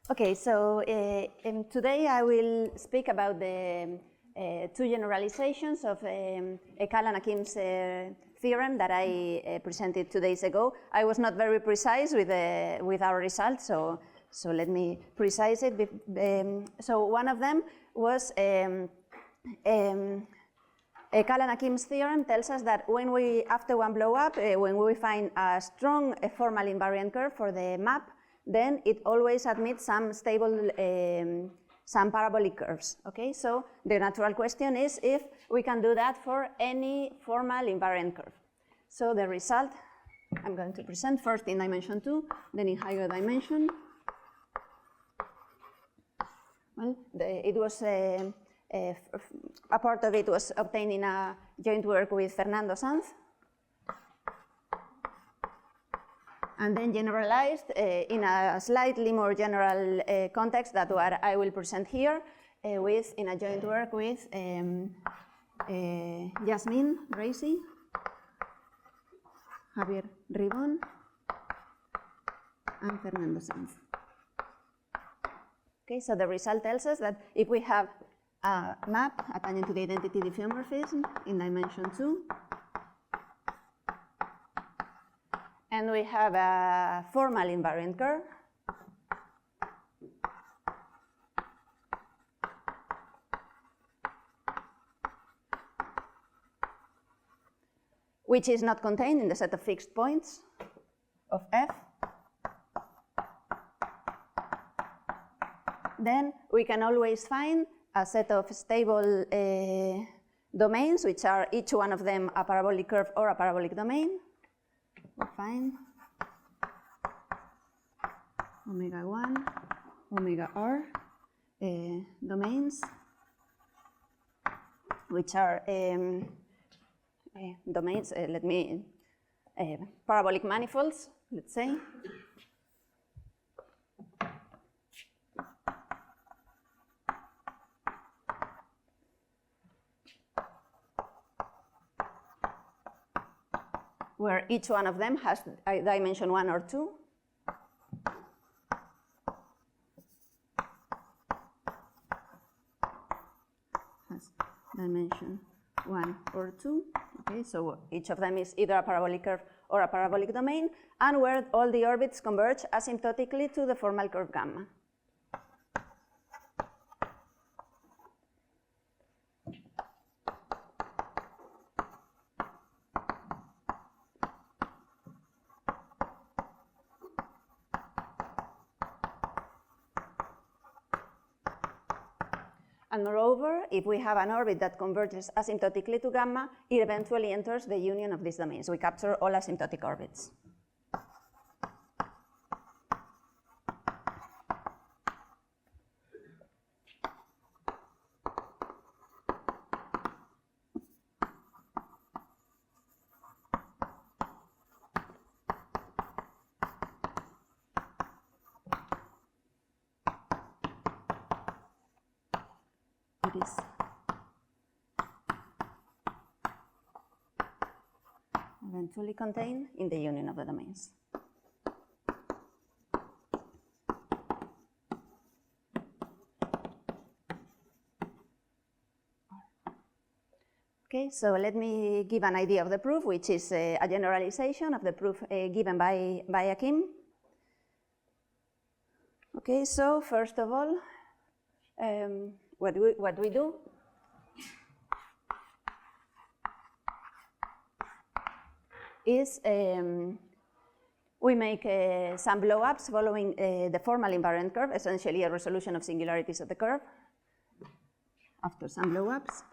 Okay, so today I will speak about the two generalizations of Ecalle and Hakim's theorem that I presented 2 days ago. I was not very precise with our results, so let me precise it. So one of them was Ecalle and Hakim's theorem tells us that when we, after one blow up, when we find a strong formal invariant curve for the map, then it always admits some stable, some parabolic curves, okay? So the natural question is if we can do that for any formal invariant curve. So the result I'm going to present first in dimension 2, then in higher dimension. Well, it was a part of it was obtained in a joint work with Fernando Sanz, and then generalized in a slightly more general context than what I will present here, in a joint work with Jasmin Raissy, Javier Ribon, and Fernando Sanz. Okay, so the result tells us that if we have a map attaching to the identity diffeomorphism in dimension 2, and we have a formal invariant curve, which is not contained in the set of fixed points of F, then we can always find a set of stable domains, which are each one of them a parabolic curve or a parabolic domain. We'll find omega 1, omega r domains, which are domains, parabolic manifolds, let's say. Where each one of them has a dimension 1 or 2. Has dimension 1 or 2. Okay, so each of them is either a parabolic curve or a parabolic domain, and where all the orbits converge asymptotically to the formal curve gamma. And moreover, if we have an orbit that converges asymptotically to gamma, it eventually enters the union of these domains. We capture all asymptotic orbits. Eventually contained in the union of the domains. Okay, so let me give an idea of the proof, which is a generalization of the proof given by Hakim. Okay, so first of all, what we do is we make some blow-ups following the formal invariant curve, essentially a resolution of singularities of the curve after some blow-ups.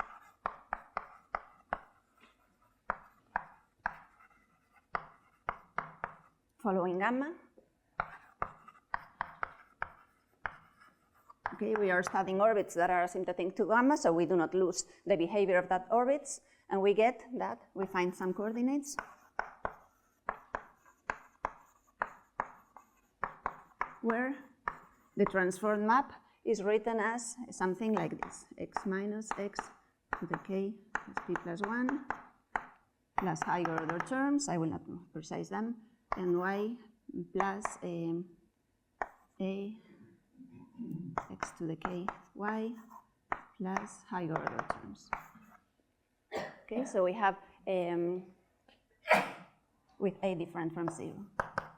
Following gamma. Okay, we are studying orbits that are asymptotic to gamma, so we do not lose the behavior of that orbits, and we get that we find some coordinates where the transformed map is written as something like this: x minus x to the k plus p plus 1 plus higher order terms, I will not precise them, and y plus a x to the k y plus higher order terms. Okay, so we have with a different from 0.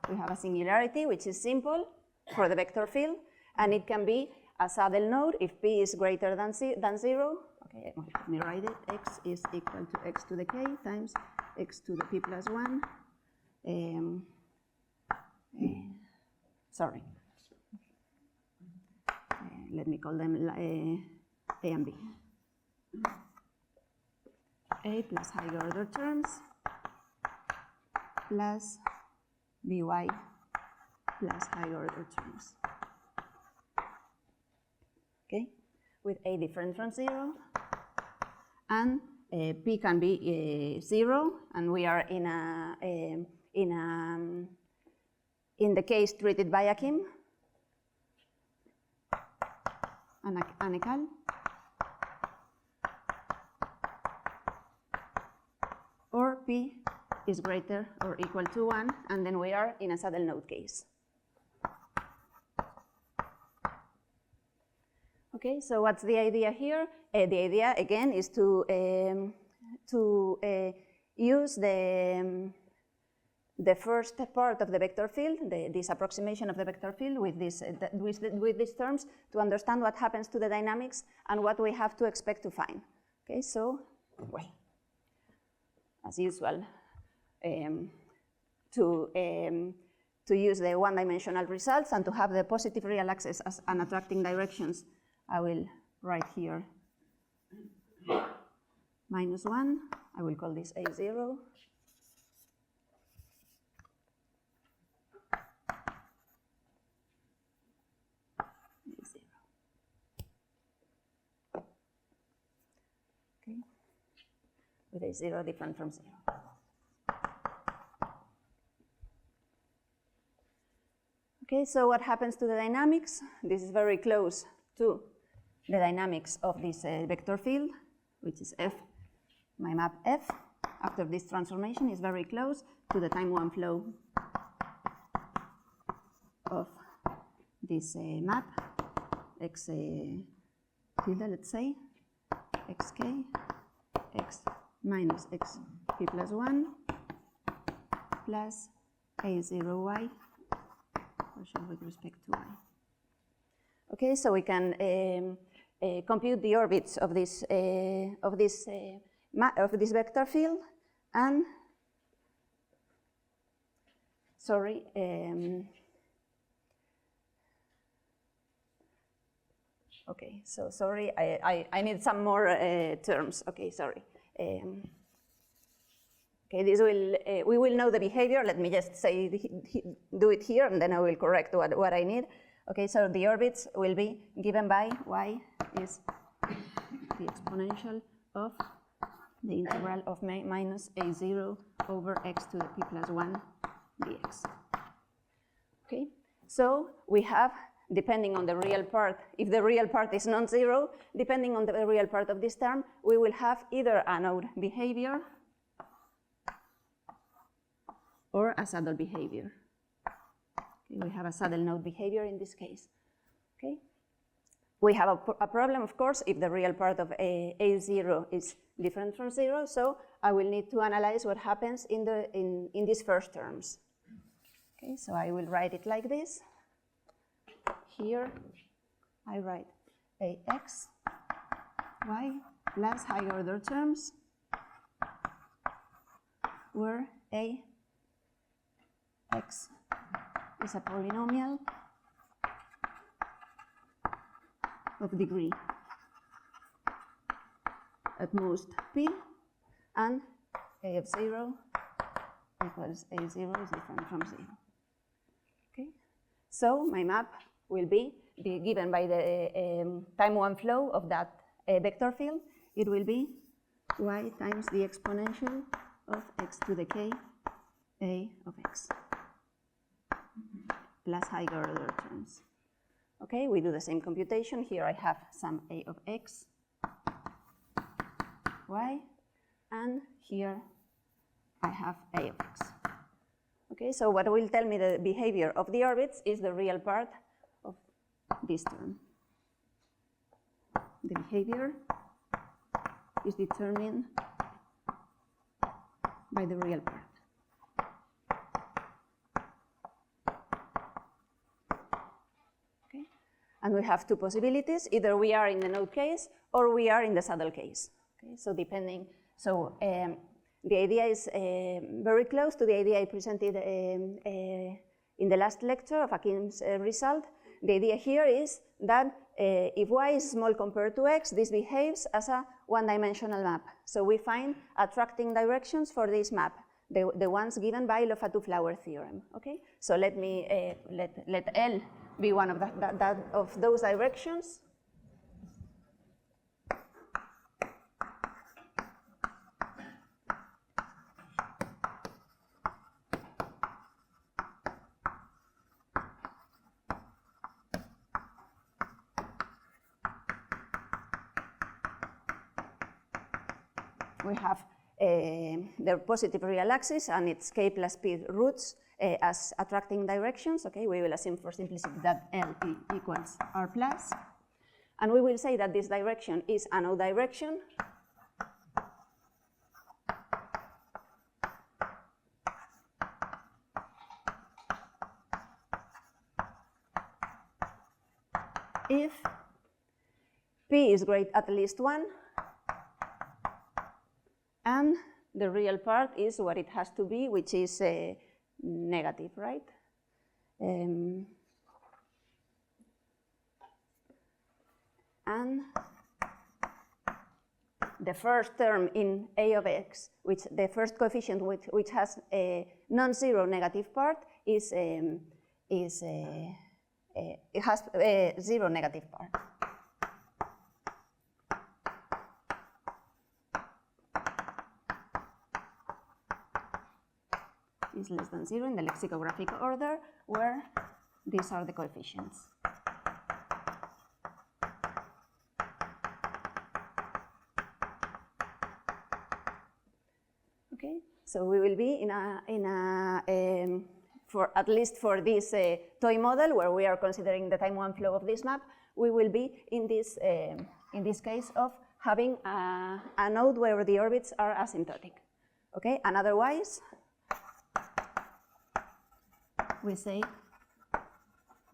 We have a singularity, which is simple for the vector field, and it can be a saddle node if p is greater than 0. Okay, let me write it. X is equal to x to the k times x to the p plus 1. Sorry. Let me call them A and B. A plus higher order terms plus by plus higher order terms. Okay, with A different from 0, and P can be 0, and we are in the case treated by Hakim and Ecalle, or P is greater or equal to 1, and then we are in a saddle node case. Okay, so what's the idea here? The idea, again, is to use the first part of the vector field, this approximation of the vector field with these terms to understand what happens to the dynamics and what we have to expect to find. Okay, so, well, as usual, to use the one-dimensional results and to have the positive real axis as an attracting directions, I will write here -1. I will call this A0. Okay, with A0 different from 0. Okay, so what happens to the dynamics? This is very close to the dynamics of this vector field, which is F, my map F, after this transformation is very close to the time one flow of this map, x tilde, let's say, xk, x minus x p plus 1 plus a0y, with respect to y. Okay, so we can compute the orbits of this vector field, and sorry, okay, so sorry, I need some more terms. Okay, sorry. Okay, this will we will know the behavior. Let me just say do it here, and then I will correct what I need. Okay, so the orbits will be given by y is the exponential of the integral of minus a0 over x to the p plus 1 dx. Okay, so we have, depending on the real part, if the real part is non-zero, depending on the real part of this term, we will have either a node behavior or a saddle behavior. Okay, we have a saddle node behavior in this case. Okay, we have a problem, of course, if the real part of a0 is different from 0. So I will need to analyze what happens in these first terms. Okay, so I will write it like this. Here I write ax y plus higher order terms, where a x is a polynomial of degree at most p, and a of 0 equals a0 is different from 0. Okay, so my map will be given by the time one flow of that vector field. It will be y times the exponential of x to the k a of x plus higher order terms. Okay, we do the same computation. Here I have some a of x, y, and here I have a of x. Okay, so what will tell me the behavior of the orbits is the real part of this term. The behavior is determined by the real part. Okay. And we have two possibilities. Either we are in the node case or we are in the saddle case. Okay. So depending, the idea is very close to the idea I presented in the last lecture of Hakim's result. The idea here is that if y is small compared to x, this behaves as a one-dimensional map. So we find attracting directions for this map, the ones given by Lofatu-Flower theorem. Okay, so let me let L be one of those directions. We have the positive real axis and its k plus p roots as attracting directions. Okay, we will assume for simplicity that L equals R plus. And we will say that this direction is a node direction. If P is great at least 1, and the real part is what it has to be, which is negative, right? And the first term in A of x, which the first coefficient which has a non-zero negative part it has a zero negative part. Is less than 0 in the lexicographic order, where these are the coefficients. Okay, so we will be for at least for this toy model where we are considering the time one flow of this map, we will be in this case of having a node where the orbits are asymptotic. Okay, and otherwise, we say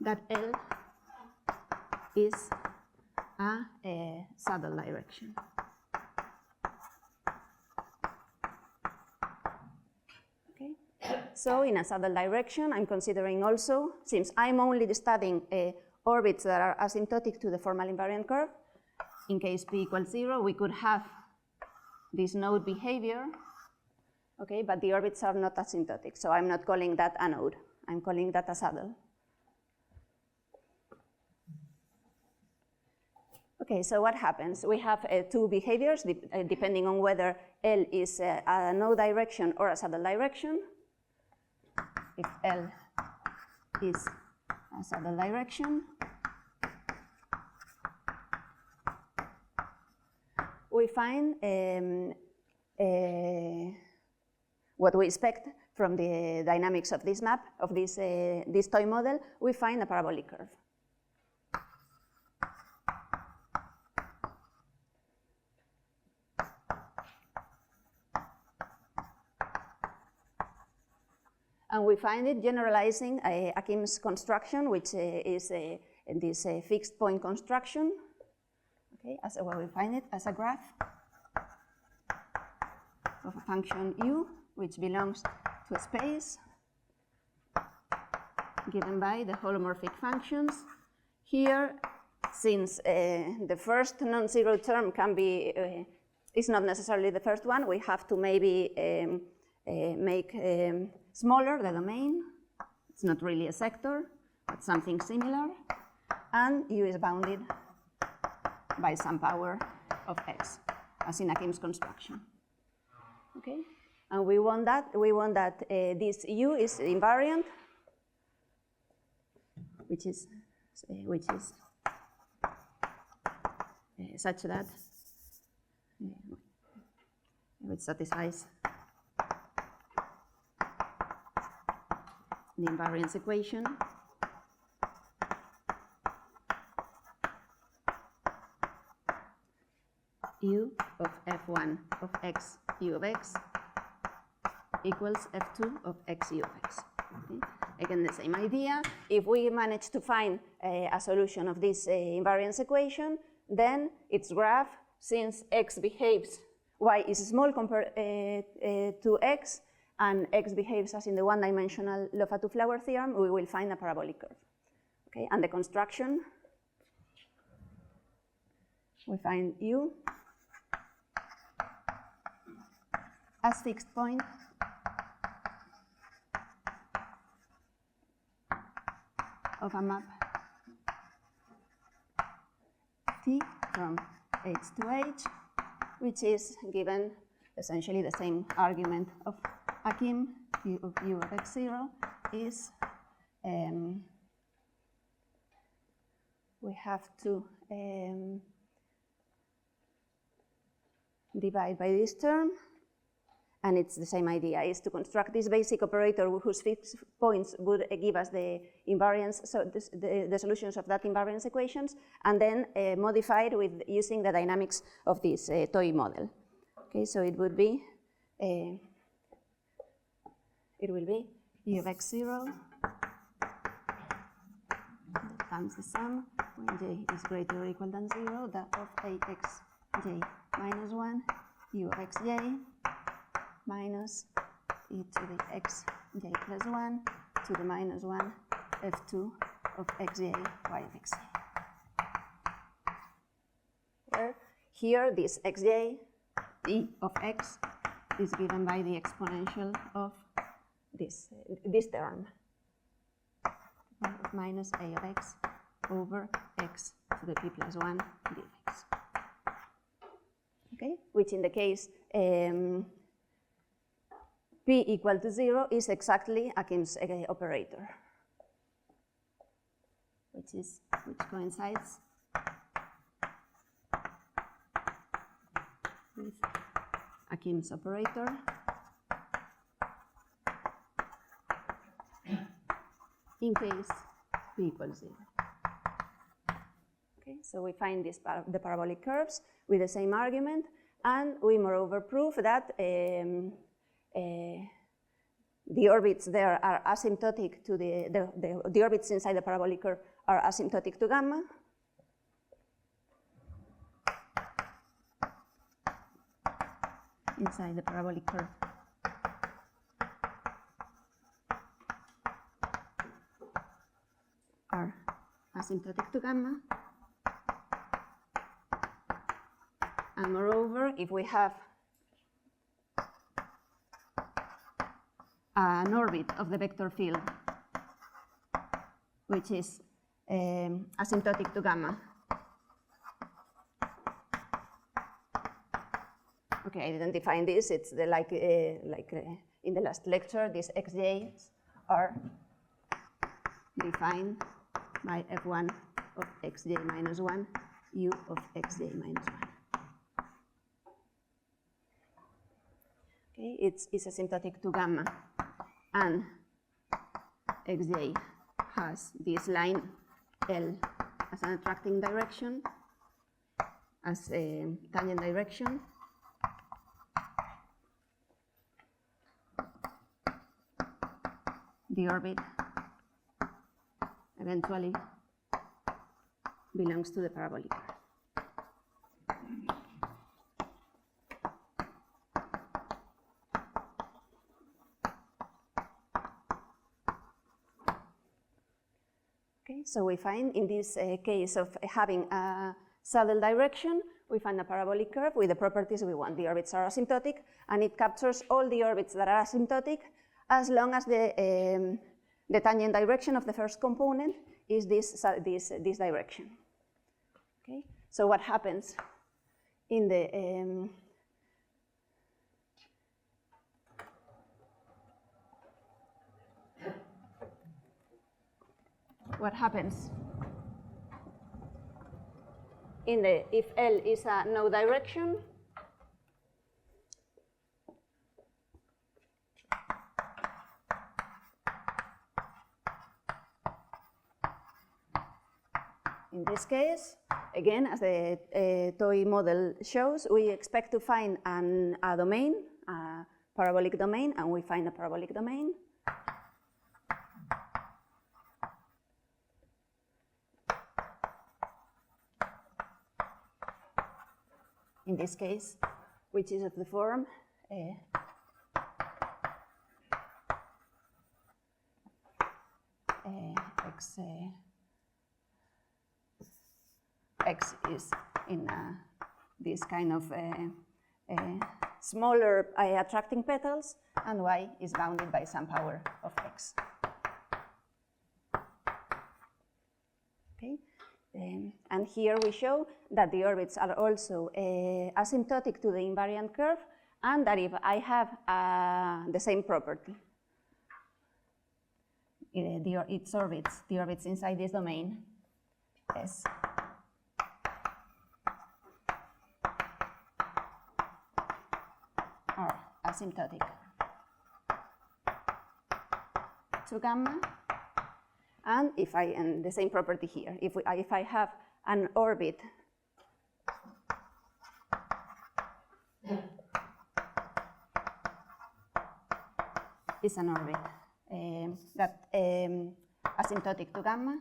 that L is a saddle direction. Okay, so in a saddle direction, I'm considering also, since I'm only studying orbits that are asymptotic to the formal invariant curve, in case P equals 0, we could have this node behavior, okay, but the orbits are not asymptotic, so I'm not calling that a node. I'm calling that a saddle. Okay, so what happens? We have two behaviors depending on whether L is a node direction or a saddle direction. If L is a saddle direction, we find what we expect from the dynamics of this map, of this toy model, we find a parabolic curve. And we find it generalizing Hakim's construction, which is this fixed point construction. Okay, well, we find it as a graph of a function u, which belongs to a space given by the holomorphic functions. Here, since the first non-zero term can be, is not necessarily the first one, we have to maybe make smaller the domain. It's not really a sector, but something similar. And u is bounded by some power of x, as in Hakim's construction. Okay, and we want that this u is invariant, which is such that it satisfies the invariance equation u of f1 of x u of x equals f2 of x u of x. Okay? Again, the same idea. If we manage to find a solution of this invariance equation, then its graph, since x behaves, y is small compared to x, and x behaves as in the one-dimensional Lofatu-Flower theorem, we will find a parabolic curve. Okay? And the construction, we find u as fixed point of a map T from H to H, which is given essentially the same argument of Hakim, u of x0 is, we have to divide by this term, and it's the same idea, is to construct this basic operator whose fixed points would give us the invariance, so the solutions of that invariance equations, and then modify it with using the dynamics of this toy model. Okay, so it would be, u of x0 times the sum when j is greater or equal than 0, that of axj minus 1 u of xj minus e to the xj plus 1 to the minus 1 f2 of xj y of xj. Where here this xj, e of x, is given by the exponential of this term, of minus a of x over x to the p plus 1 dx. Okay, which in the case p equal to 0 is exactly Hakim's operator, which coincides with Hakim's operator in case p equals 0. Okay, so we find the parabolic curves with the same argument, and we moreover prove that the orbits there are asymptotic to the orbits inside the parabolic curve are asymptotic to gamma. Inside the parabolic curve are asymptotic to gamma. And moreover, if we have an orbit of the vector field which is asymptotic to gamma. Okay, I didn't define this. It's the, like in the last lecture, these xj's are defined by f1 of xj minus 1, u of xj minus 1. Okay, it's asymptotic to gamma, and xj has this line L as an attracting direction, as a tangent direction. The orbit eventually belongs to the parabolic curve. Okay, so we find in this case of having a saddle direction, we find a parabolic curve with the properties we want. The orbits are asymptotic, and it captures all the orbits that are asymptotic as long as the tangent direction of the first component is this direction. Okay, so what happens in the if L is a no direction, In this case, again, as the toy model shows, we expect to find a domain, a parabolic domain, and we find a parabolic domain. In this case, which is of the form x is in this kind of smaller attracting petals, and y is bounded by some power of x. Okay, and here we show that the orbits are also asymptotic to the invariant curve, and that if I have the same property, its orbits, the orbits inside this domain, S, are asymptotic to gamma, and if and the same property here, if I have an orbit is an orbit that asymptotic to gamma,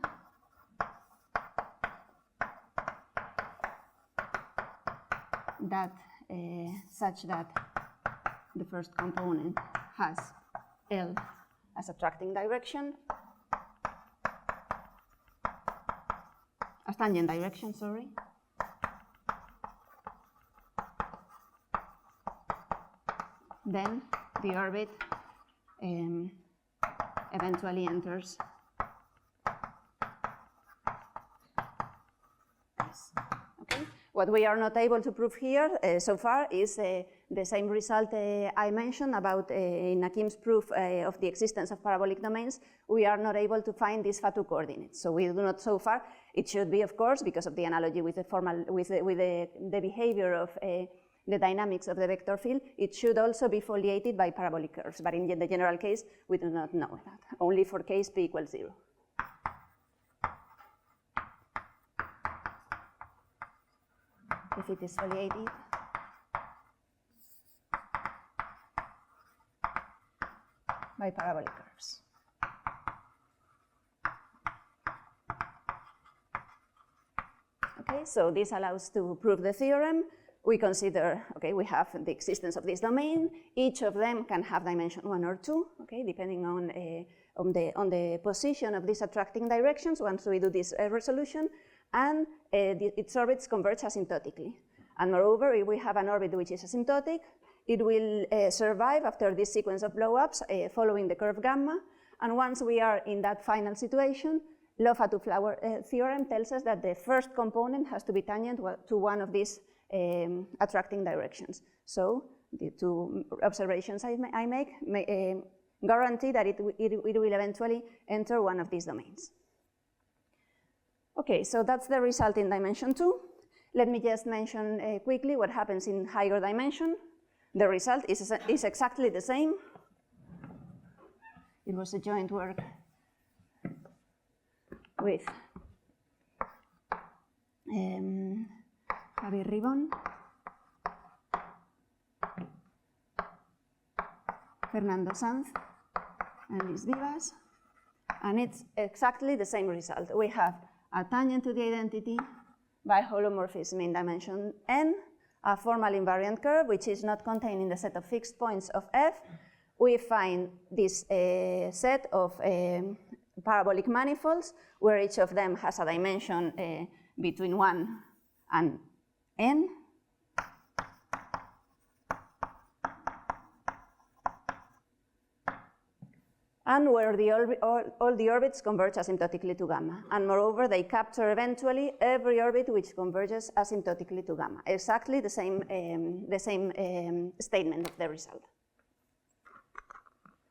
that such that the first component has L as attracting direction, as tangent direction, sorry. Then the orbit eventually enters this. Okay. What we are not able to prove here so far is the same result I mentioned about in Hakim's proof of the existence of parabolic domains. We are not able to find these Fatou coordinates. So we do not so far. It should be, of course, because of the analogy with the formal with the behavior of the dynamics of the vector field, it should also be foliated by parabolic curves. But in the general case, we do not know that. Only for case p equals 0. If it is foliated, by parabolic curves. Okay, so this allows to prove the theorem. We consider, okay, we have the existence of this domain. Each of them can have dimension 1 or 2, okay, depending on the position of these attracting directions once we do this resolution, and its orbits converge asymptotically. And moreover, if we have an orbit which is asymptotic, it will survive after this sequence of blow-ups following the curve gamma. And once we are in that final situation, Fatou-Flower theorem tells us that the first component has to be tangent to one of these attracting directions. So the two observations I make guarantee that it will eventually enter one of these domains. Okay, so that's the result in dimension 2. Let me just mention quickly what happens in higher dimension. The result is exactly the same. It was a joint work with Javier Ribon, Fernando Sanz, and these Vivas, and it's exactly the same result. We have a tangent to the identity by holomorphism in dimension n, a formal invariant curve which is not contained in the set of fixed points of F. We find this set of parabolic manifolds where each of them has a dimension between 1 and n. And where all the orbits converge asymptotically to gamma. And moreover, they capture eventually every orbit which converges asymptotically to gamma. Exactly the same statement of the result.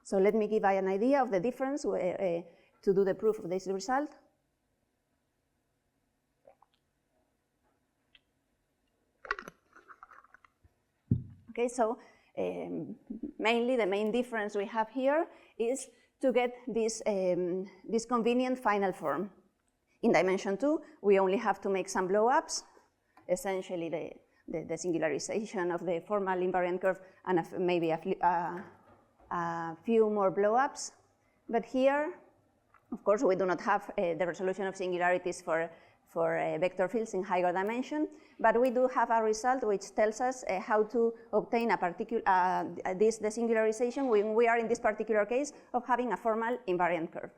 So let me give an idea of the difference to do the proof of this result. Okay, so mainly the main difference we have here is to get this, this convenient final form. In dimension 2, we only have to make some blow-ups, essentially the singularization of the formal invariant curve and maybe a few more blow-ups. But here, of course, we do not have the resolution of singularities for vector fields in higher dimension, but we do have a result which tells us how to obtain a particular the singularization when we are in this particular case of having a formal invariant curve.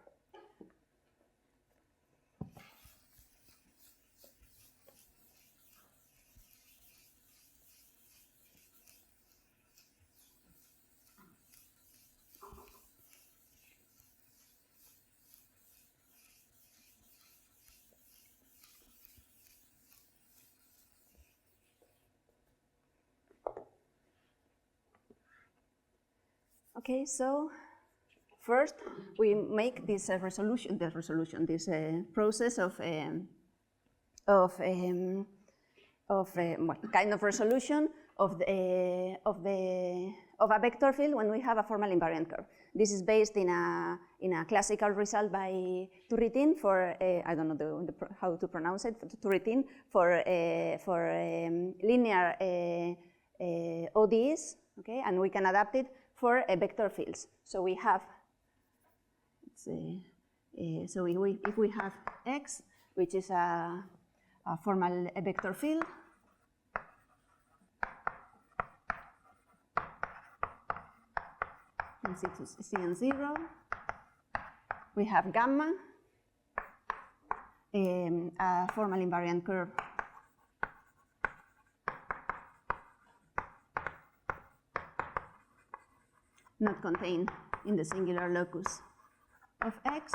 Okay, so first we make this this process of kind of resolution of a vector field when we have a formal invariant curve. This is based in a classical result by Turritin for I don't know how to pronounce it, Turritin for linear ODEs. Okay, and we can adapt it for vector fields. So we have, if we have X, which is a formal vector field, and C and 0, we have gamma, a formal invariant curve not contained in the singular locus of X.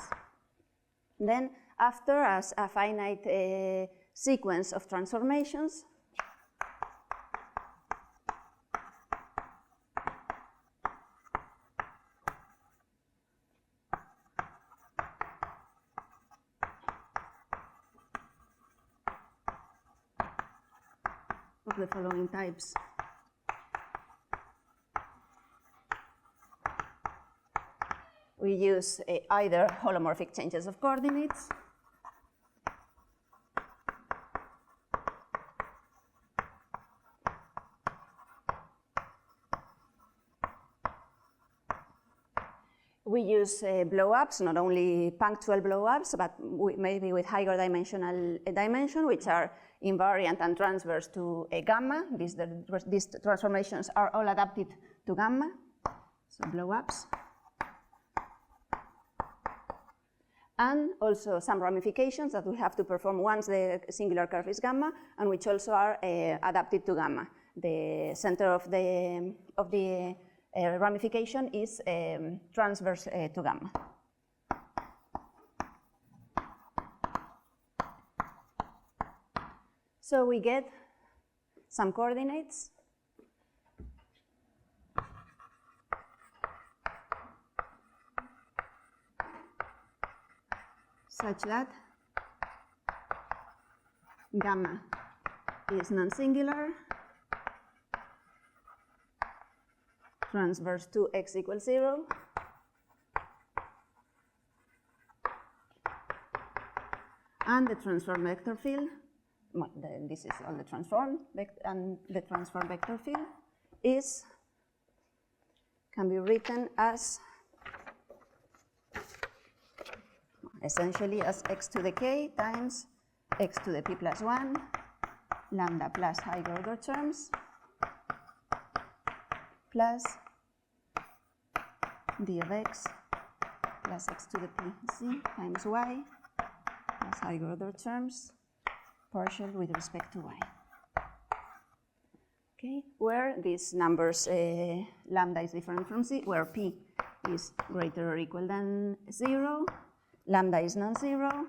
Then after as a finite sequence of transformations, of the following types. We use either holomorphic changes of coordinates, we use blow-ups, not only punctual blow-ups, but maybe with higher dimensional dimension, which are invariant and transverse to a gamma. These transformations are all adapted to gamma, so blow-ups. And also some ramifications that we have to perform once the singular curve is gamma, and which also are adapted to gamma. The center of the ramification is transverse to gamma. So we get some coordinates such that gamma is non-singular, transverse to X equals 0, and the transform vector field, this is all the transform, and the transform vector field can be written as essentially as x to the k times x to the p plus 1, lambda plus higher order terms, plus d of x plus x to the p c times y plus higher order terms, partial with respect to y. Okay, where these numbers, lambda is different from c, where p is greater or equal than 0, lambda is non-zero,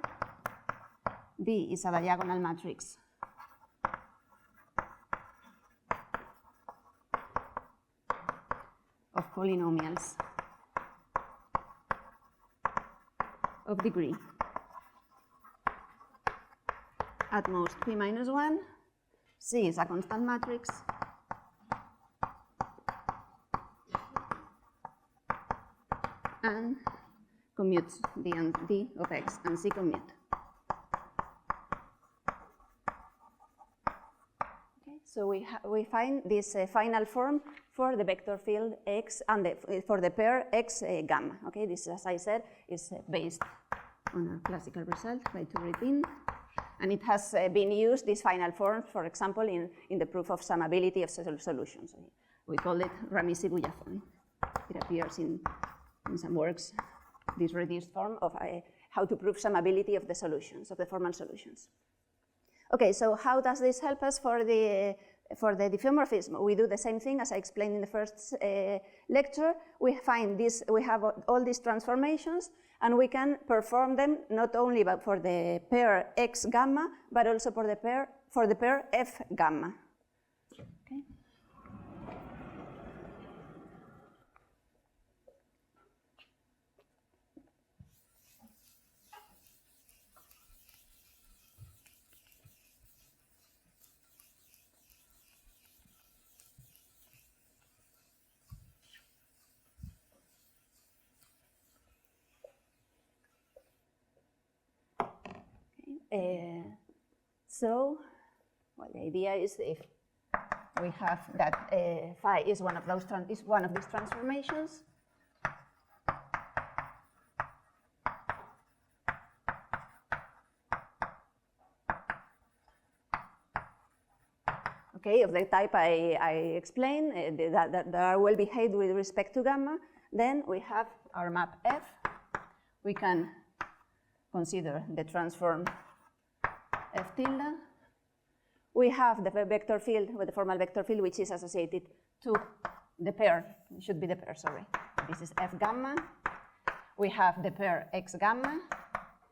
B is a diagonal matrix of polynomials of degree at most p minus 1, C is a constant matrix, and commutes D and D of X and C commute. So we find this final form for the vector field X and for the pair X gamma. Okay, this, as I said, is based on a classical result by Turretin. And it has been used, this final form, for example, in the proof of summability of solutions. We call it Ramisi-Bouillafon. It appears in some works, this reduced form of how to prove summability of the solutions, of the formal solutions. Okay, so how does this help us for the diffeomorphism? We do the same thing as I explained in the first lecture. We find this, we have all these transformations, and we can perform them not only for the pair X gamma, but also for the pair F gamma. Okay. So, well, the idea is if we have that phi is one of these transformations, okay, of the type I explained, that are well behaved with respect to gamma, then we have our map F. We can consider the transform F tilde. We have the vector field, with the formal vector field, which is associated to the pair, it should be the pair, sorry. This is F gamma. We have the pair X gamma,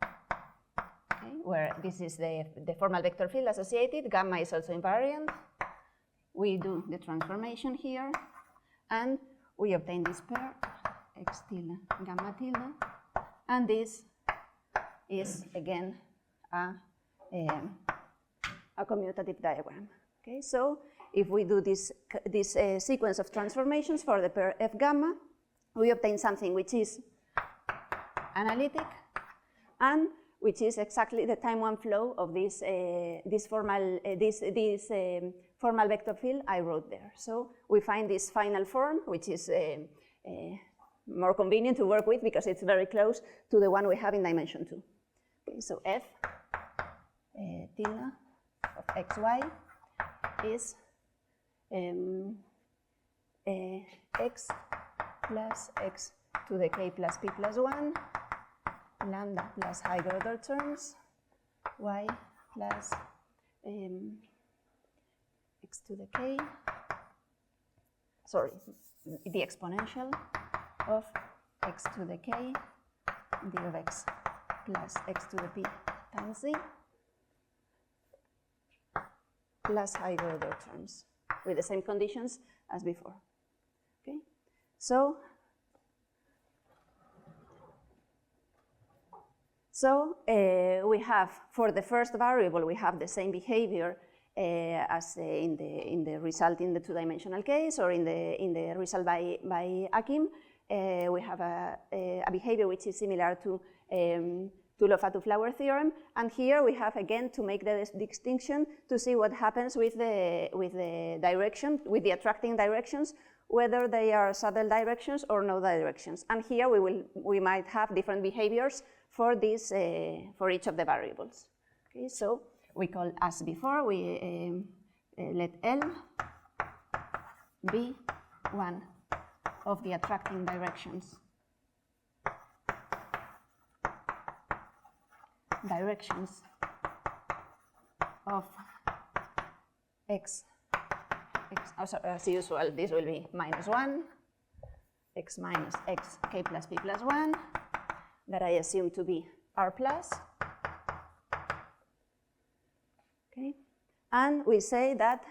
okay, where this is the formal vector field associated. Gamma is also invariant. We do the transformation here, and we obtain this pair, X tilde, gamma tilde, and this is, again, a commutative diagram. Okay, so if we do this sequence of transformations for the pair F gamma, we obtain something which is analytic and which is exactly the time one flow of this formal vector field I wrote there. So we find this final form, which is more convenient to work with because it's very close to the one we have in dimension 2. Okay, so F tilde of xy is x plus x to the k plus p plus 1, lambda plus higher order terms, y plus x to the k, sorry, the exponential of x to the k d of x plus x to the p times z plus higher order terms with the same conditions as before. Okay, so we have, for the first variable, we have the same behavior as in the result in the two-dimensional case, or in the result by Hakim. We have a behavior which is similar to Low-Flower theorem, and here we have again to make the distinction to see what happens with the direction, with the attracting directions, whether they are saddle directions or no directions. And here we might have different behaviors for this for each of the variables. Okay, so we call, as before, we let L be one of the attracting directions of x, as usual, this will be -1, x minus x, k plus p plus 1, that I assume to be r plus. Okay, and we say that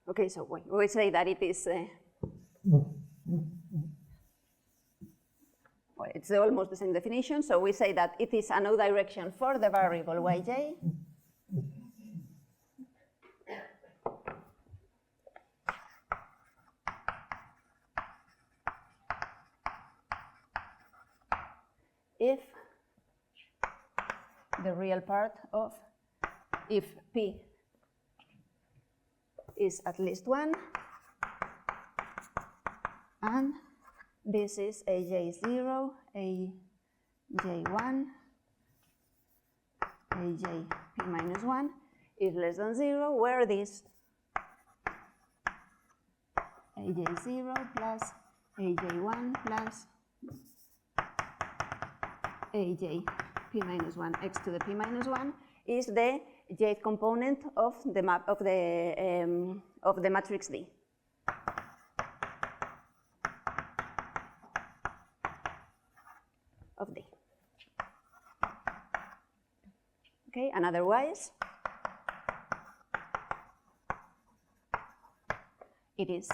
okay, so we say that it is it's almost the same definition. So we say that it is a no direction for the variable yj. If the real part of if P is at least 1, and this is aj0, aj1, aj p minus 1 is less than 0, where this aj0 plus aj1 plus aj p minus 1 x to the p minus 1 is the jth component of the map of the matrix D. Of D. Okay, and otherwise it is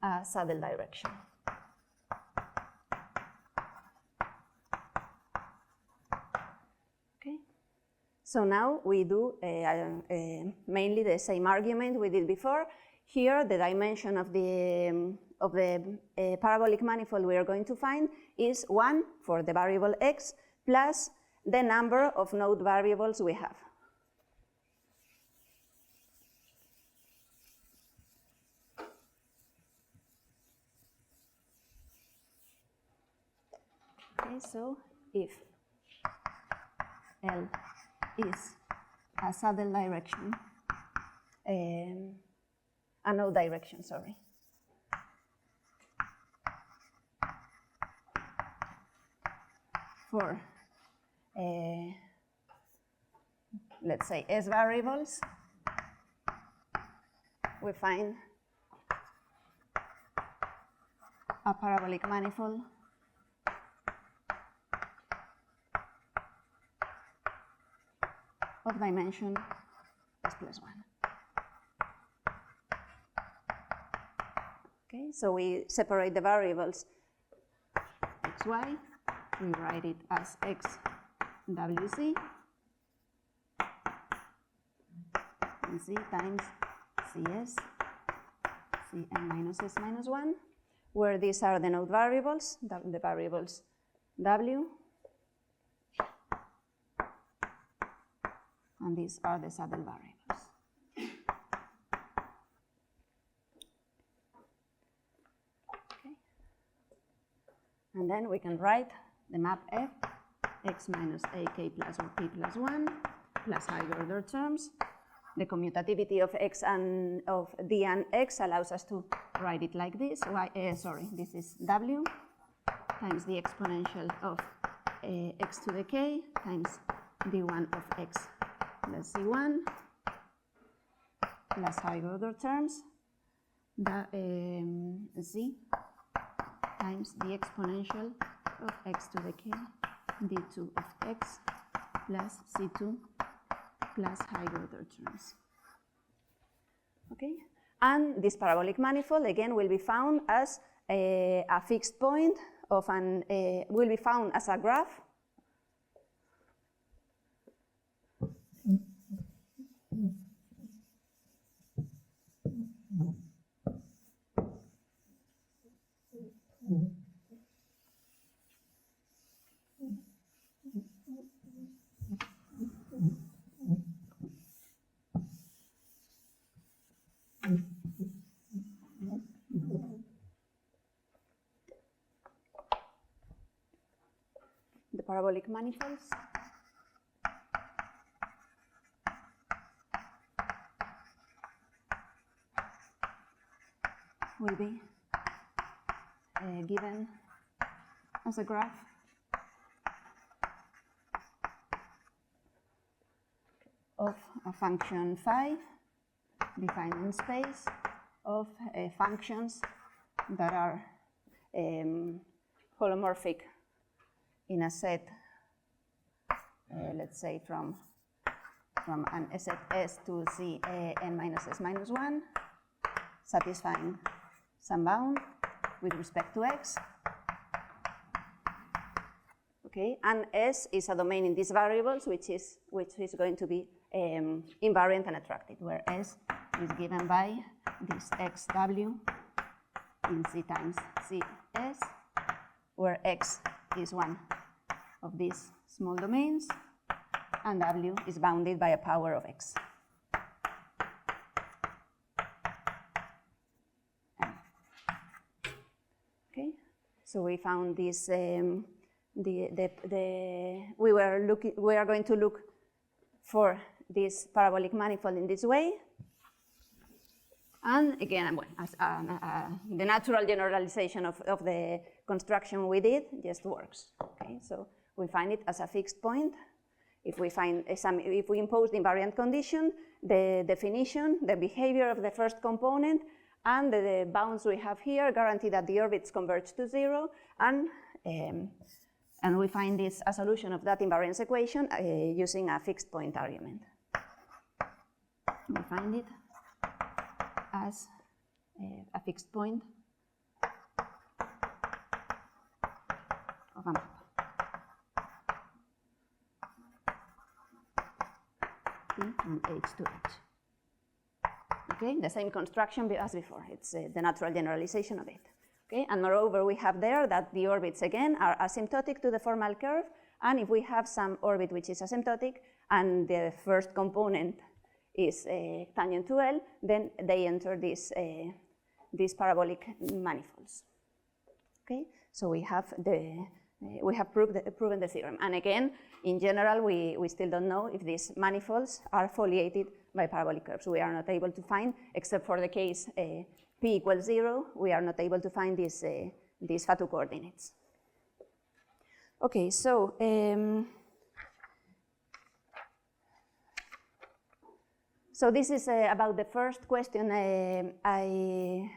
a saddle direction. So now we do mainly the same argument we did before. Here, the dimension of the parabolic manifold we are going to find is 1 for the variable x plus the number of node variables we have. Okay, so if L is a saddle direction, a node direction, sorry. For, let's say, S variables, we find a parabolic manifold of dimension s plus 1. Okay, so we separate the variables xy, we write it as xwc, and z times cs, cn minus s minus 1, where these are the node variables, the variables w, and these are the saddle variables. Okay. And then we can write the map f, x minus ak plus or p plus 1, plus higher order terms. The commutativity of x and of d and x allows us to write it like this. This is w times the exponential of x to the k times d1 of x plus c1 plus higher order terms, z times the exponential of x to the k d2 of x plus c2 plus higher order terms. Okay, and this parabolic manifold again will be found as a fixed point of an will be found as a graph . The parabolic manifolds will be given as a graph of a function phi defined in space of functions that are holomorphic in a set, let's say from an set S to C n minus S minus 1, satisfying some bound with respect to x, okay? And S is a domain in these variables, which is going to be invariant and attractive, where S is given by this XW in C times CS, where X is one of these small domains, and W is bounded by a power of X. Okay, so we found this. We are going to look for this parabolic manifold in this way. And again, well, the natural generalization of the construction we did just works. Okay, so we find it as a fixed point. If we impose the invariant condition, the definition, the behavior of the first component, and the bounds we have here guarantee that the orbits converge to 0, and we find this a solution of that invariance equation using a fixed point argument. We find it as a fixed point of a map. From H to H. Okay, the same construction as before. It's the natural generalization of it. Okay, and moreover, we have there that the orbits again are asymptotic to the formal curve, and if we have some orbit which is asymptotic and the first component is tangent to L, then they enter these parabolic manifolds. Okay, so we have proven the theorem. And again, in general, we still don't know if these manifolds are foliated by parabolic curves. We are not able to find, except for the case P equals 0, we are not able to find these Fatou coordinates. Okay, so so this is about the first question, the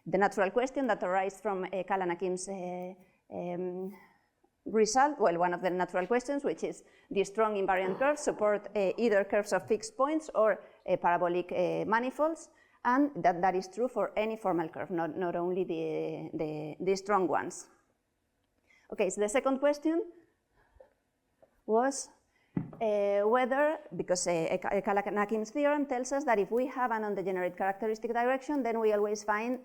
natural question that arises from Ecalle and Hakim's result, well, one of the natural questions, which is the strong invariant curves support either curves of fixed points or parabolic manifolds, and that is true for any formal curve, not only the strong ones. Okay, so the second question was whether, because Ecalle and Hakim's theorem tells us that if we have an undegenerate characteristic direction, then we always find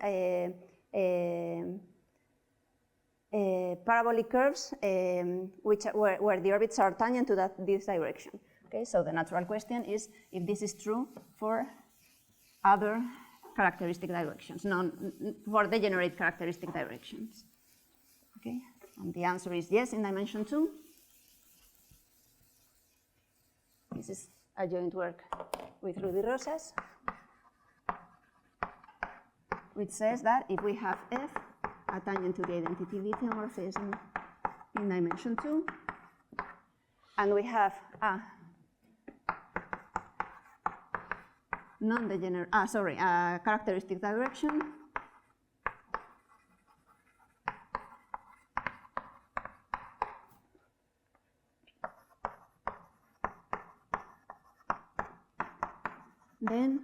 parabolic curves where the orbits are tangent to this direction. Okay, so the natural question is if this is true for other characteristic directions, for degenerate characteristic directions. Okay, and the answer is yes in dimension 2. This is a joint work with Rudy Rosas, which says that if we have F a tangent to the identity biholomorphism in dimension 2, and we have a a characteristic direction then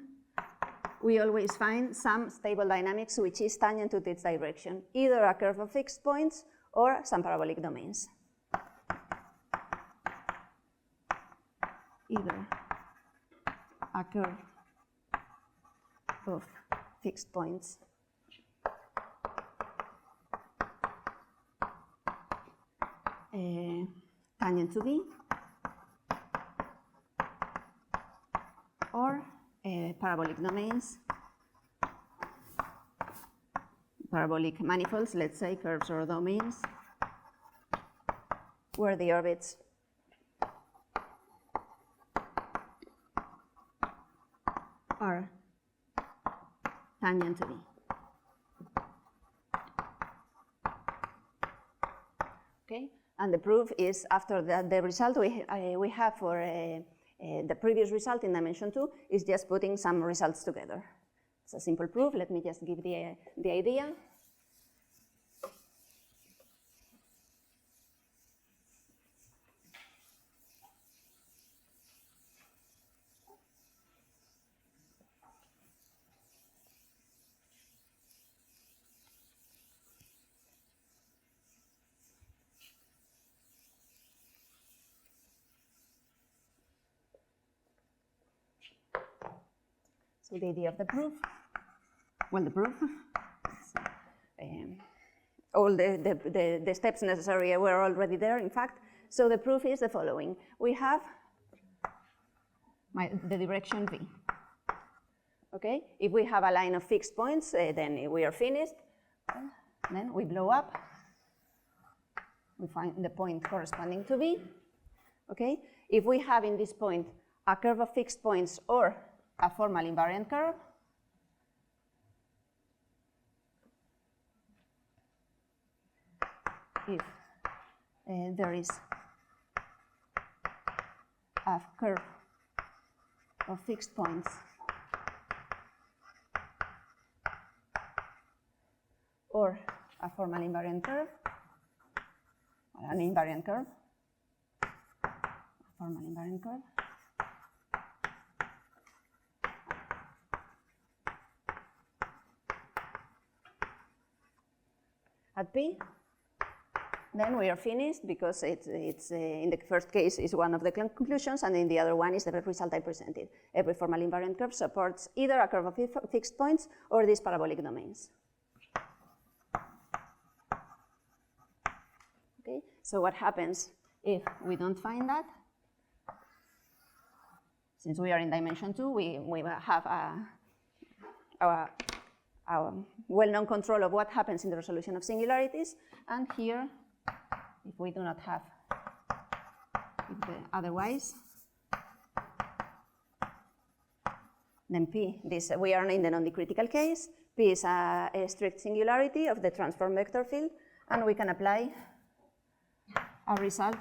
we always find some stable dynamics which is tangent to this direction, either a curve of fixed points or some parabolic domains. Either a curve of fixed points tangent to B, or parabolic domains, parabolic manifolds, let's say curves or domains, where the orbits are tangent to B. Okay, and the proof is after the result we have for the previous result in dimension 2 is just putting some results together. It's a simple proof. Let me just give the idea. So the idea of the proof, well, the proof, all the steps necessary were already there, in fact. So the proof is the following. We have the direction V. Okay, if we have a line of fixed points, then we are finished. Then we blow up. We find the point corresponding to V. Okay, if we have in this point a curve of fixed points or a formal invariant curve, if there is a curve of fixed points or a formal invariant curve, or an invariant curve, a formal invariant curve, at P, then we are finished because it's in the first case is one of the conclusions, and in the other one is the result I presented. Every formal invariant curve supports either a curve of fixed points or these parabolic domains. Okay, so what happens if we don't find that? Since we are in dimension 2, we have our well-known control of what happens in the resolution of singularities, and here, if we do not have otherwise, then P, we are in the non-critical case. P is a strict singularity of the transform vector field, and we can apply a result,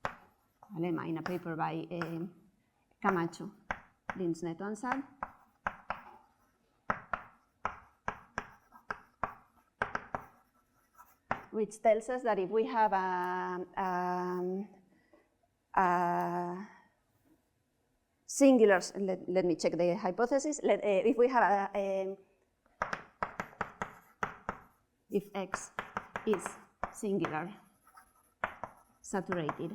a lemma in a paper by Camacho, and Sad, which tells us that if we have a singular, let me check the hypothesis, if we have if X is singular, saturated,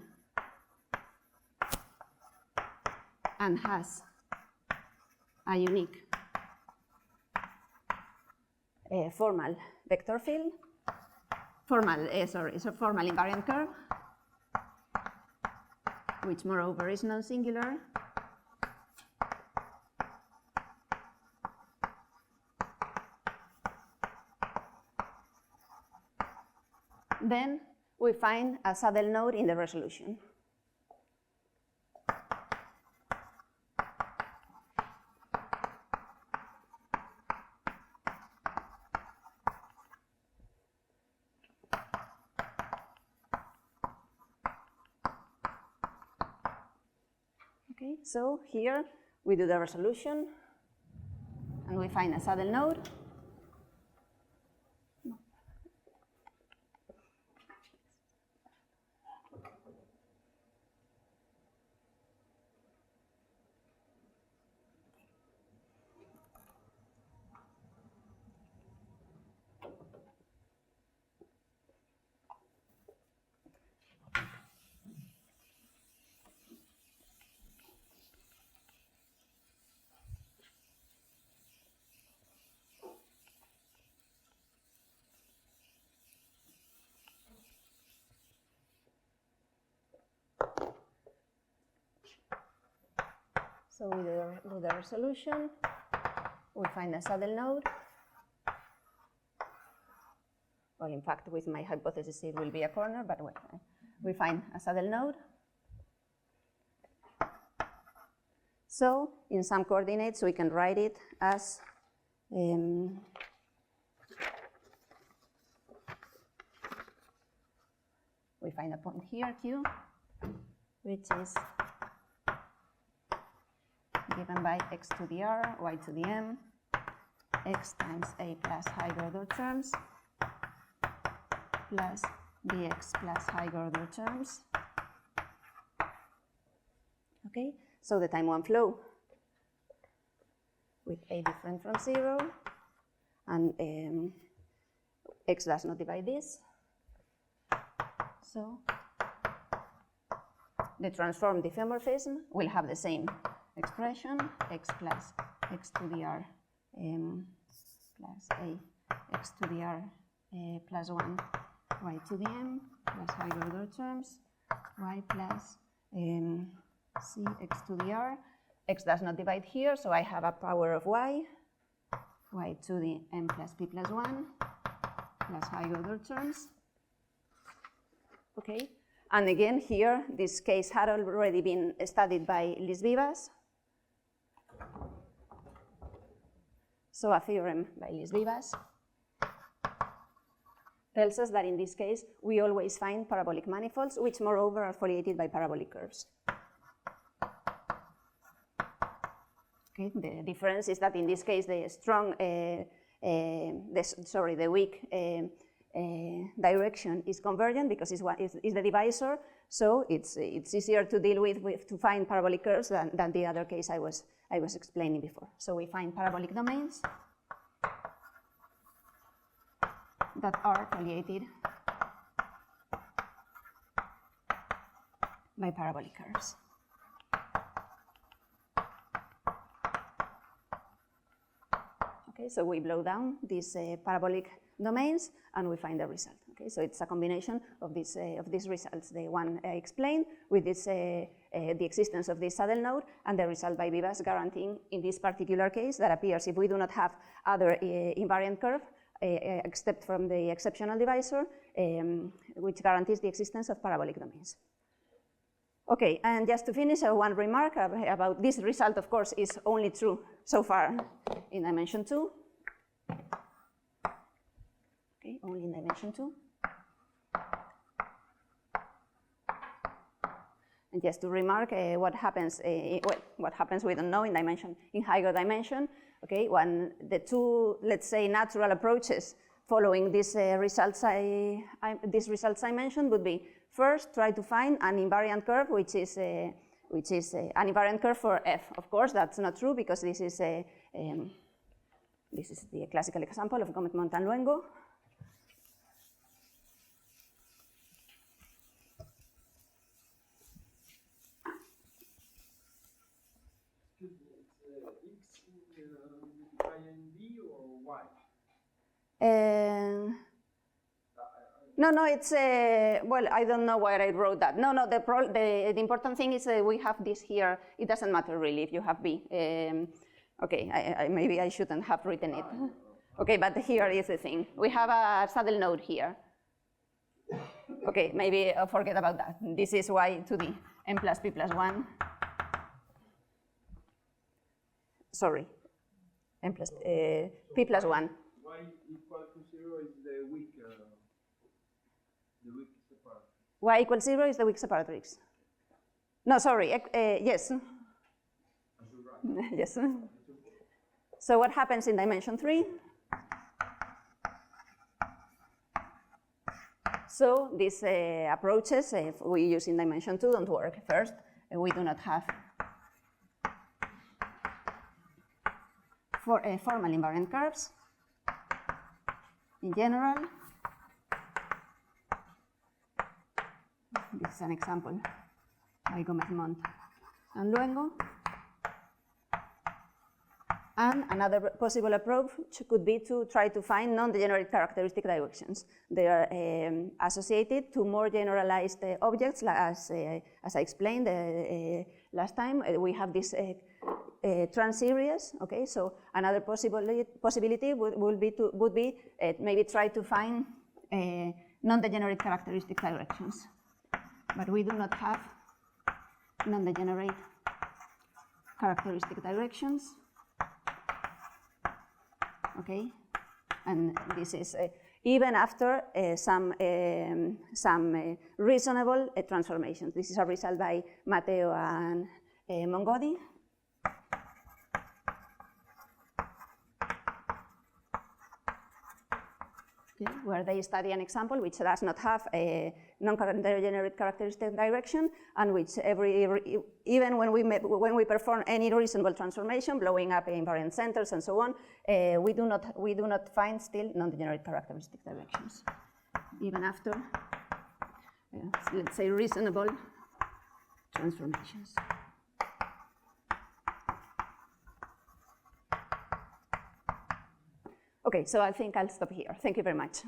and has a unique formal vector field, formal invariant curve, which moreover is non-singular, then we find a saddle node in the resolution. Okay, so here we do the resolution and we find a saddle node. So we do the resolution, we find a saddle node. Well, in fact, with my hypothesis, it will be a corner, but well, we find a saddle node. So in some coordinates, we can write it as we find a point here, Q, which is given by x to the r, y to the m, x times a plus higher order terms, plus bx plus higher order terms. Okay, so the time one flow with a different from 0, and x does not divide this. So the transformed diffeomorphism will have the same expression, x plus x to the r plus a x to the r plus 1 y to the m plus higher order terms y plus c x to the r. X does not divide here, so I have a power of y to the m plus p plus 1 plus higher order terms. Okay, and again here, this case had already been studied by Vivas. So a theorem by Vivas tells us that in this case, we always find parabolic manifolds, which moreover are foliated by parabolic curves. Okay, the difference is that in this case, the weak direction is convergent because it's the divisor, so it's easier to deal with to find parabolic curves than the other case I was explaining before. So we find parabolic domains that are foliated by parabolic curves. Okay, so we blow down these parabolic domains and we find the result. Okay, so it's a combination of these results, the one I explained with this, the existence of this saddle node and the result by Vivas guaranteeing in this particular case that appears if we do not have other invariant curve except from the exceptional divisor, which guarantees the existence of parabolic domains. Okay, and just to finish, one remark about this result, of course, is only true so far in dimension 2. Okay, only in dimension 2. And just to remark what happens, what happens we don't know in higher dimension. Okay, the two, let's say, natural approaches following these results I mentioned would be first try to find an invariant curve, which is an invariant curve for f. Of course, that's not true because this is the classical example of Gomet-Montan-Luengo. No, it's, well, I don't know why I wrote that. No, the important thing is we have this here. It doesn't matter really if you have B. Okay, maybe I shouldn't have written it. Okay, but here is the thing. We have a saddle node here. Okay, maybe forget about that. This is y to the m plus p plus 1. Sorry, m plus p plus 1. Y equal to 0 is the weak separator. Y equals 0 is the weak separatrix. No, sorry, yes. Yes. So what happens in dimension 3? So these approaches we use in dimension 2 don't work. First, we do not have formal invariant curves in general. This is an example by Gomet-Montan-Luengo. And another possible approach could be to try to find non-degenerate characteristic directions. They are associated to more generalized objects, as I explained last time. We have this trans series. Okay, so another possibility would be maybe try to find non-degenerate characteristic directions. But we do not have non-degenerate characteristic directions. Okay, and this is even after some reasonable transformations. This is a result by Matteo and Mongodi. Okay, where they study an example which does not have a non-degenerate characteristic direction, and which even when we perform any reasonable transformation, blowing up invariant centers and so on, we do not find still non-degenerate characteristic directions, even after let's say reasonable transformations. Okay, so I think I'll stop here. Thank you very much.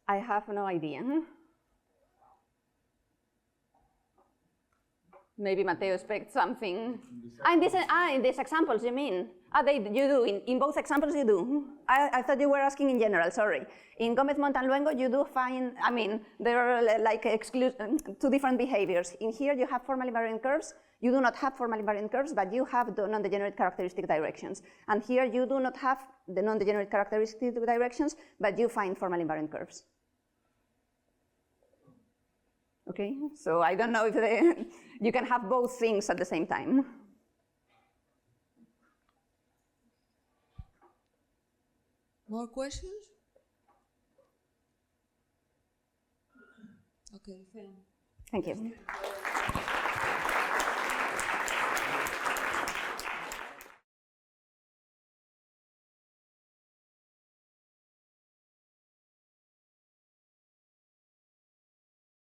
I have no idea. Maybe Matteo expects something. In these examples, you mean? You do, in both examples you do. I thought you were asking in general, sorry. In Gomez-Montalluengo, you do find, there are like two different behaviors. In here, you have formal invariant curves. You do not have formal invariant curves, but you have the non-degenerate characteristic directions. And here, you do not have the non-degenerate characteristic directions, but you find formal invariant curves. Okay, so I don't know if you can have both things at the same time. More questions? Okay, thank you.